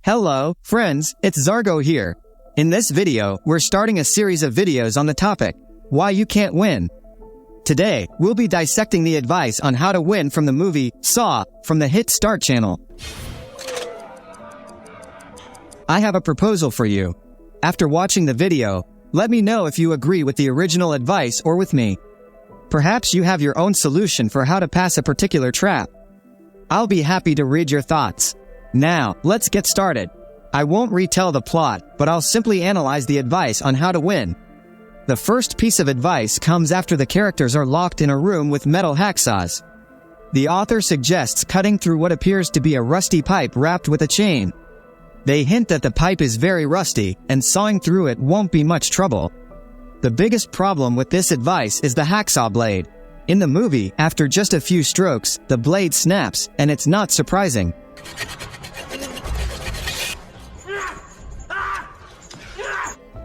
Hello, friends, it's ZARGO here. In this video, we're starting a series of videos on the topic, why you can't win. Today, we'll be dissecting the advice on how to win from the movie Saw from the hit Start channel. I have a proposal for you. After watching the video, let me know if you agree with the original advice or with me. Perhaps you have your own solution for how to pass a particular trap. I'll be happy to read your thoughts. Now, let's get started. I won't retell the plot, but I'll simply analyze the advice on how to win. The first piece of advice comes after the characters are locked in a room with metal hacksaws. The author suggests cutting through what appears to be a rusty pipe wrapped with a chain. They hint that the pipe is very rusty, and sawing through it won't be much trouble. The biggest problem with this advice is the hacksaw blade. In the movie, after just a few strokes, the blade snaps, and it's not surprising.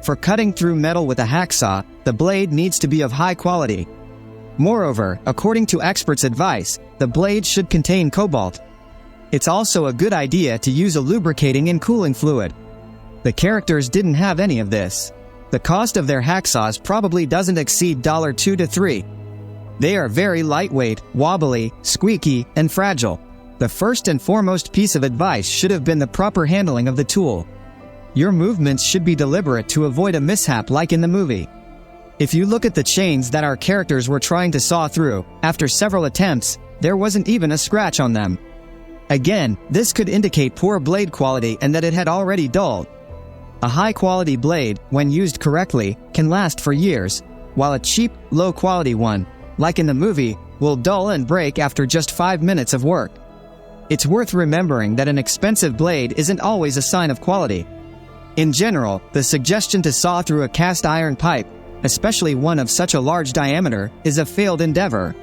For cutting through metal with a hacksaw, the blade needs to be of high quality. Moreover, according to experts' advice, the blade should contain cobalt. It's also a good idea to use a lubricating and cooling fluid. The characters didn't have any of this. The cost of their hacksaws probably doesn't exceed $2 to $3. They are very lightweight, wobbly, squeaky, and fragile. The first and foremost piece of advice should have been the proper handling of the tool. Your movements should be deliberate to avoid a mishap like in the movie. If you look at the chains that our characters were trying to saw through, after several attempts, there wasn't even a scratch on them. Again, this could indicate poor blade quality and that it had already dulled. A high-quality blade, when used correctly, can last for years, while a cheap, low-quality one, like in the movie, will dull and break after just 5 minutes of work. It's worth remembering that an expensive blade isn't always a sign of quality. In general, the suggestion to saw through a cast iron pipe, especially one of such a large diameter, is a failed endeavor.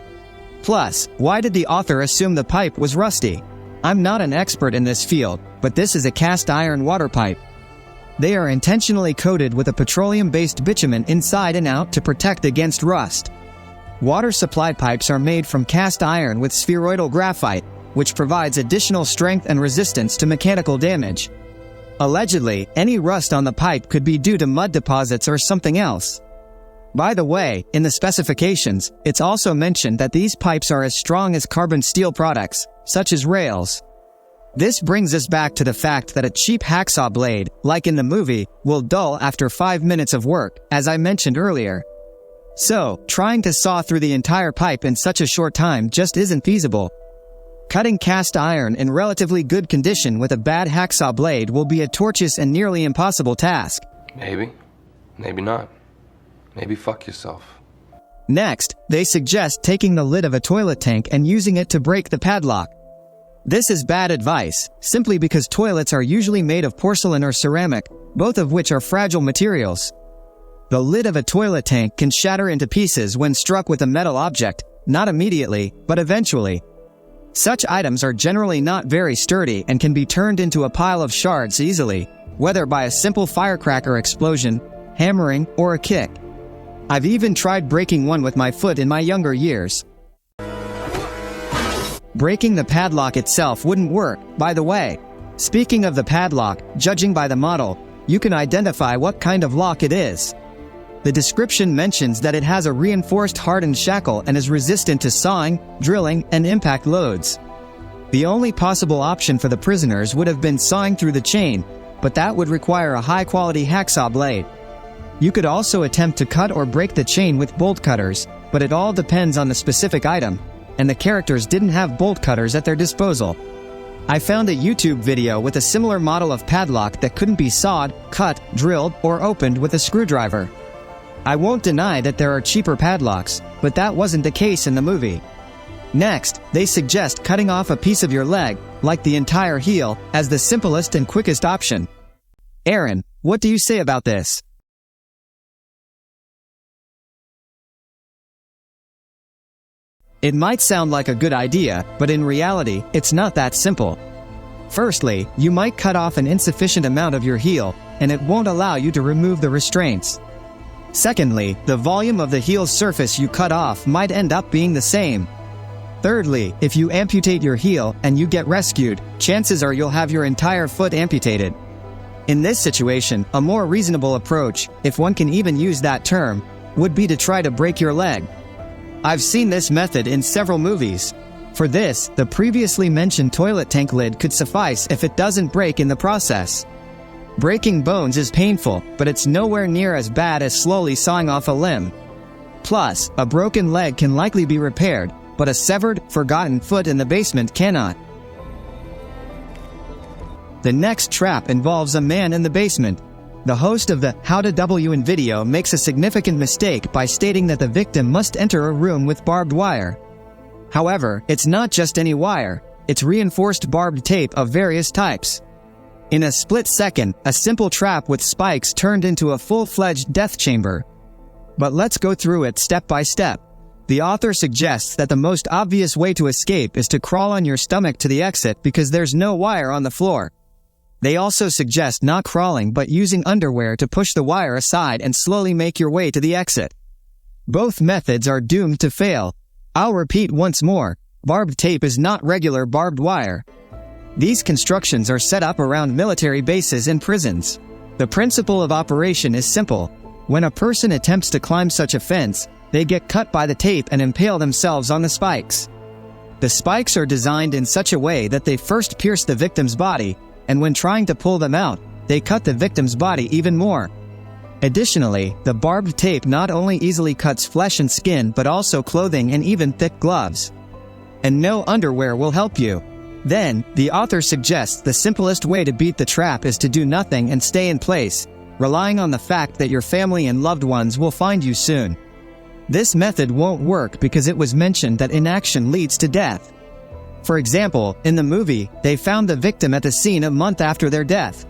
Plus, why did the author assume the pipe was rusty? I'm not an expert in this field, but this is a cast iron water pipe. They are intentionally coated with a petroleum-based bitumen inside and out to protect against rust. Water supply pipes are made from cast iron with spheroidal graphite, which provides additional strength and resistance to mechanical damage. Allegedly, any rust on the pipe could be due to mud deposits or something else. By the way, in the specifications, it's also mentioned that these pipes are as strong as carbon steel products, such as rails. This brings us back to the fact that a cheap hacksaw blade, like in the movie, will dull after 5 minutes of work, as I mentioned earlier. So, trying to saw through the entire pipe in such a short time just isn't feasible. Cutting cast iron in relatively good condition with a bad hacksaw blade will be a tortuous and nearly impossible task. Maybe. Maybe not. Maybe fuck yourself. Next, they suggest taking the lid of a toilet tank and using it to break the padlock. This is bad advice, simply because toilets are usually made of porcelain or ceramic, both of which are fragile materials. The lid of a toilet tank can shatter into pieces when struck with a metal object, not immediately, but eventually. Such items are generally not very sturdy and can be turned into a pile of shards easily, whether by a simple firecracker explosion, hammering, or a kick. I've even tried breaking one with my foot in my younger years. Breaking the padlock itself wouldn't work, by the way. Speaking of the padlock, judging by the model, you can identify what kind of lock it is. The description mentions that it has a reinforced hardened shackle and is resistant to sawing, drilling, and impact loads. The only possible option for the prisoners would have been sawing through the chain, but that would require a high-quality hacksaw blade. You could also attempt to cut or break the chain with bolt cutters, but it all depends on the specific item, and the characters didn't have bolt cutters at their disposal. I found a YouTube video with a similar model of padlock that couldn't be sawed, cut, drilled, or opened with a screwdriver. I won't deny that there are cheaper padlocks, but that wasn't the case in the movie. Next, they suggest cutting off a piece of your leg, like the entire heel, as the simplest and quickest option. Aaron, what do you say about this? It might sound like a good idea, but in reality, it's not that simple. Firstly, you might cut off an insufficient amount of your heel, and it won't allow you to remove the restraints. Secondly, the volume of the heel's surface you cut off might end up being the same. Thirdly, if you amputate your heel and you get rescued, chances are you'll have your entire foot amputated. In this situation, a more reasonable approach, if one can even use that term, would be to try to break your leg. I've seen this method in several movies. For this, the previously mentioned toilet tank lid could suffice if it doesn't break in the process. Breaking bones is painful, but it's nowhere near as bad as slowly sawing off a limb. Plus, a broken leg can likely be repaired, but a severed, forgotten foot in the basement cannot. The next trap involves a man in the basement. The host of the How to WN video makes a significant mistake by stating that the victim must enter a room with barbed wire. However, it's not just any wire, it's reinforced barbed tape of various types. In a split second, a simple trap with spikes turned into a full-fledged death chamber. But let's go through it step by step. The author suggests that the most obvious way to escape is to crawl on your stomach to the exit because there's no wire on the floor. They also suggest not crawling but using underwear to push the wire aside and slowly make your way to the exit. Both methods are doomed to fail. I'll repeat once more, barbed tape is not regular barbed wire. These constructions are set up around military bases and prisons. The principle of operation is simple. When a person attempts to climb such a fence, they get cut by the tape and impale themselves on the spikes. The spikes are designed in such a way that they first pierce the victim's body, and when trying to pull them out, they cut the victim's body even more. Additionally, the barbed tape not only easily cuts flesh and skin but also clothing and even thick gloves. And no underwear will help you. Then, the author suggests the simplest way to beat the trap is to do nothing and stay in place, relying on the fact that your family and loved ones will find you soon. This method won't work because it was mentioned that inaction leads to death. For example, in the movie, they found the victim at the scene a month after their death.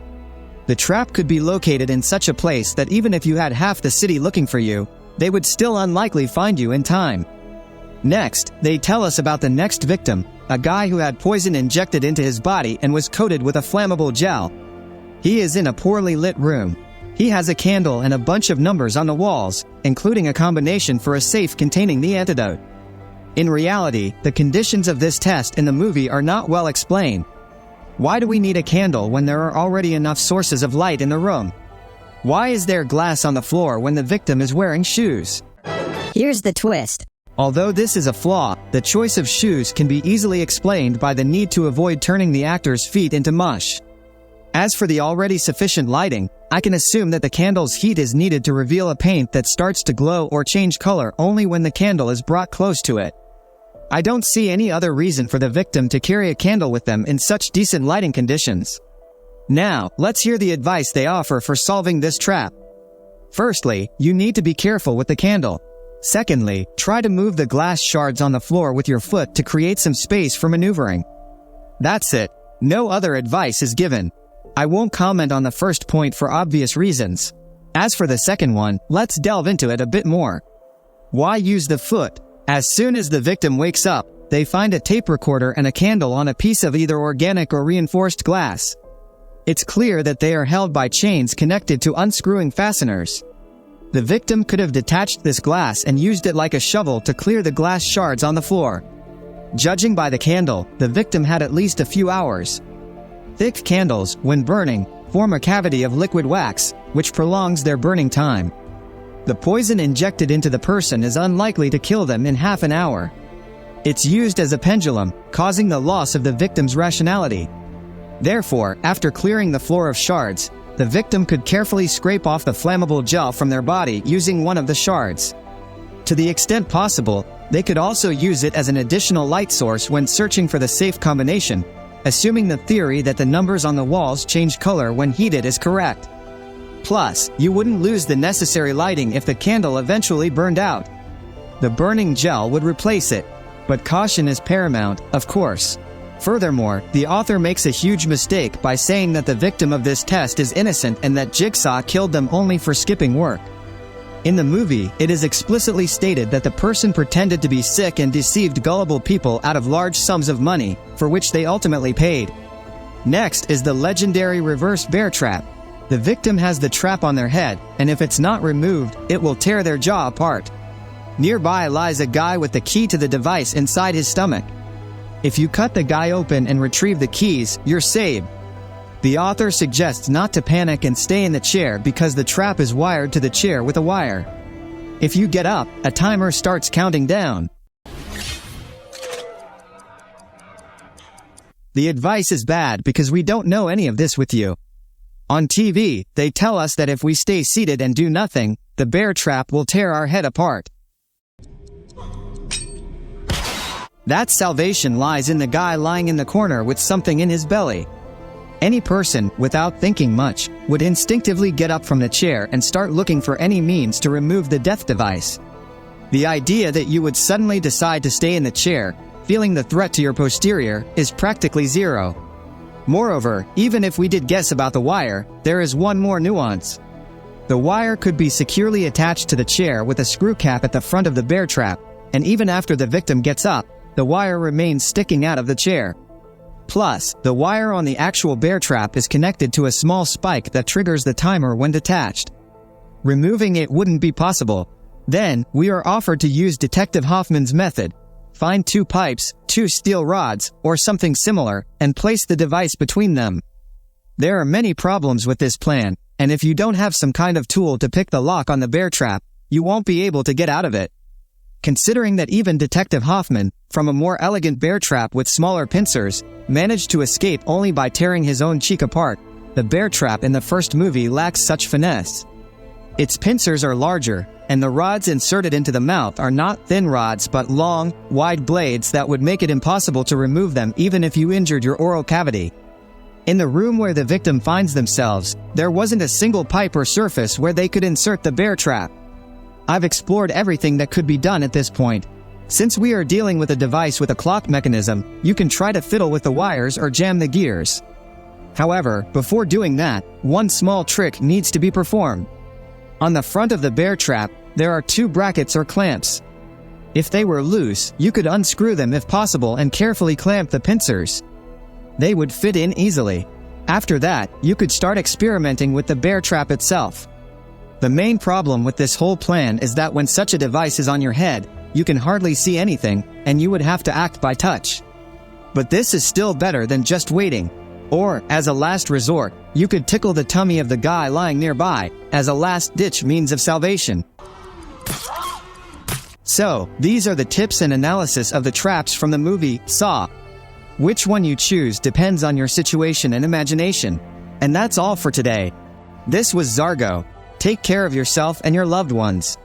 The trap could be located in such a place that even if you had half the city looking for you, they would still unlikely find you in time. Next, they tell us about the next victim, a guy who had poison injected into his body and was coated with a flammable gel. He is in a poorly lit room. He has a candle and a bunch of numbers on the walls, including a combination for a safe containing the antidote. In reality, the conditions of this test in the movie are not well explained. Why do we need a candle when there are already enough sources of light in the room? Why is there glass on the floor when the victim is wearing shoes? Here's the twist. Although this is a flaw, the choice of shoes can be easily explained by the need to avoid turning the actor's feet into mush. As for the already sufficient lighting, I can assume that the candle's heat is needed to reveal a paint that starts to glow or change color only when the candle is brought close to it. I don't see any other reason for the victim to carry a candle with them in such decent lighting conditions. Now, let's hear the advice they offer for solving this trap. Firstly, you need to be careful with the candle. Secondly, try to move the glass shards on the floor with your foot to create some space for maneuvering. That's it. No other advice is given. I won't comment on the first point for obvious reasons. As for the second one, let's delve into it a bit more. Why use the foot? As soon as the victim wakes up, they find a tape recorder and a candle on a piece of either organic or reinforced glass. It's clear that they are held by chains connected to unscrewing fasteners. The victim could have detached this glass and used it like a shovel to clear the glass shards on the floor. Judging by the candle, the victim had at least a few hours. Thick candles, when burning, form a cavity of liquid wax, which prolongs their burning time. The poison injected into the person is unlikely to kill them in half an hour. It's used as a pendulum, causing the loss of the victim's rationality. Therefore, after clearing the floor of shards, the victim could carefully scrape off the flammable gel from their body using one of the shards. To the extent possible, they could also use it as an additional light source when searching for the safe combination, assuming the theory that the numbers on the walls change color when heated is correct. Plus, you wouldn't lose the necessary lighting if the candle eventually burned out. The burning gel would replace it, but caution is paramount, of course. Furthermore, the author makes a huge mistake by saying that the victim of this test is innocent and that Jigsaw killed them only for skipping work. In the movie, it is explicitly stated that the person pretended to be sick and deceived gullible people out of large sums of money, for which they ultimately paid. Next is the legendary reverse bear trap. The victim has the trap on their head, and if it's not removed, it will tear their jaw apart. Nearby lies a guy with the key to the device inside his stomach. If you cut the guy open and retrieve the keys, you're saved. The author suggests not to panic and stay in the chair because the trap is wired to the chair with a wire. If you get up, a timer starts counting down. The advice is bad because we don't know any of this with you. On TV, they tell us that if we stay seated and do nothing, the bear trap will tear our head apart. That salvation lies in the guy lying in the corner with something in his belly. Any person, without thinking much, would instinctively get up from the chair and start looking for any means to remove the death device. The idea that you would suddenly decide to stay in the chair, feeling the threat to your posterior, is practically zero. Moreover, even if we did guess about the wire, there is one more nuance. The wire could be securely attached to the chair with a screw cap at the front of the bear trap, and even after the victim gets up, the wire remains sticking out of the chair. Plus, the wire on the actual bear trap is connected to a small spike that triggers the timer when detached. Removing it wouldn't be possible. Then, we are offered to use Detective Hoffman's method. Find 2 pipes, 2 steel rods, or something similar, and place the device between them. There are many problems with this plan, and if you don't have some kind of tool to pick the lock on the bear trap, you won't be able to get out of it. Considering that even Detective Hoffman, from a more elegant bear trap with smaller pincers, managed to escape only by tearing his own cheek apart, the bear trap in the first movie lacks such finesse. Its pincers are larger, and the rods inserted into the mouth are not thin rods but long, wide blades that would make it impossible to remove them even if you injured your oral cavity. In the room where the victim finds themselves, there wasn't a single pipe or surface where they could insert the bear trap. I've explored everything that could be done at this point. Since we are dealing with a device with a clock mechanism, you can try to fiddle with the wires or jam the gears. However, before doing that, one small trick needs to be performed. On the front of the bear trap, there are 2 brackets or clamps. If they were loose, you could unscrew them if possible and carefully clamp the pincers. They would fit in easily. After that, you could start experimenting with the bear trap itself. The main problem with this whole plan is that when such a device is on your head, you can hardly see anything, and you would have to act by touch. But this is still better than just waiting. Or, as a last resort, you could tickle the tummy of the guy lying nearby, as a last-ditch means of salvation. So, these are the tips and analysis of the traps from the movie Saw. Which one you choose depends on your situation and imagination. And that's all for today. This was ZARGO. Take care of yourself and your loved ones.